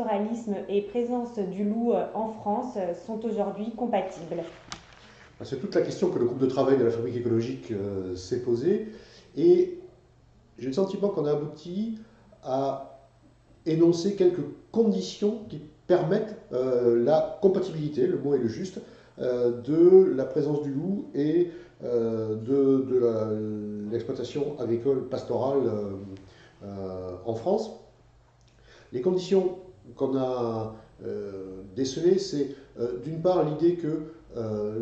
pastoralisme et présence du loup en France sont aujourd'hui compatibles? C'est toute la question que le groupe de travail de la fabrique écologique s'est posée. Et j'ai le sentiment qu'on a abouti à énoncer quelques conditions qui permettent la compatibilité, le mot est le juste, de la présence du loup et de l'exploitation agricole pastorale en France. Les conditions qu'on a décelées, c'est d'une part l'idée que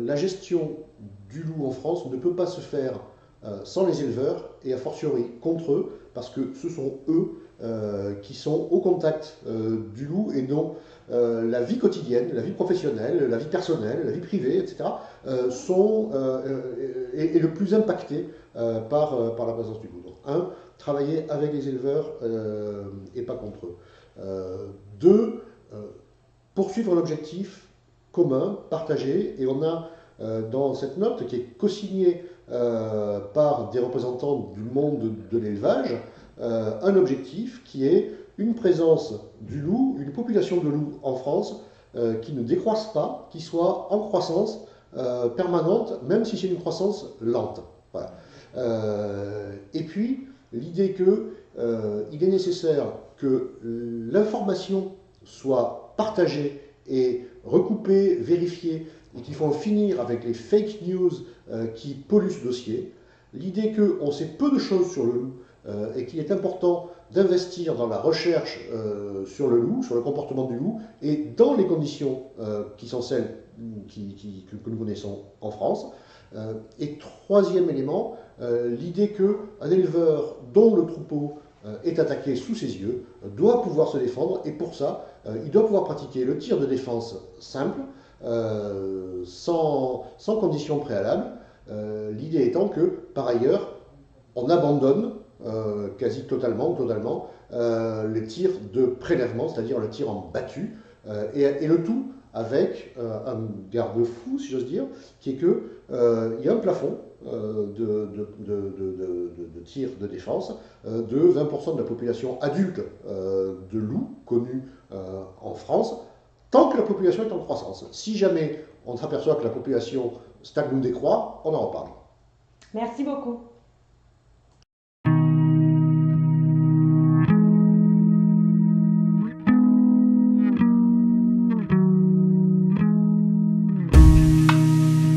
la gestion du loup en France ne peut pas se faire sans les éleveurs et a fortiori contre eux, parce que ce sont eux qui sont au contact du loup et dont la vie quotidienne, la vie professionnelle, la vie personnelle, la vie privée, etc., est le plus impacté par la présence du loup. Donc, travailler avec les éleveurs et pas contre eux. Deux, poursuivre un objectif commun, partagé, et on a dans cette note qui est co-signée par des représentants du monde de l'élevage, un objectif qui est une présence du loup, une population de loups en France qui ne décroisse pas, qui soit en croissance permanente, même si c'est une croissance lente. Voilà. Et puis, l'idée qu'il est nécessaire que l'information soit partagée et recoupée, vérifiée, et qu'il faut en finir avec les fake news qui polluent ce dossier. L'idée qu'on sait peu de choses sur le loup et qu'il est important d'investir dans la recherche sur le loup, sur le comportement du loup, et dans les conditions qui sont celles que nous connaissons en France. Et troisième élément, l'idée qu'un éleveur dont le troupeau est attaqué sous ses yeux doit pouvoir se défendre, et pour ça, il doit pouvoir pratiquer le tir de défense simple, sans conditions préalables. L'idée étant que, par ailleurs, on abandonne quasi totalement les tirs de prélèvement, c'est-à-dire le tir en battu, et le tout avec un garde-fou, si j'ose dire, qui est qu'il y a un plafond de tir de défense de 20% de la population adulte de loups connue en France, tant que la population est en croissance. Si jamais on s'aperçoit que la population stagne ou décroît, on en reparle. Merci beaucoup.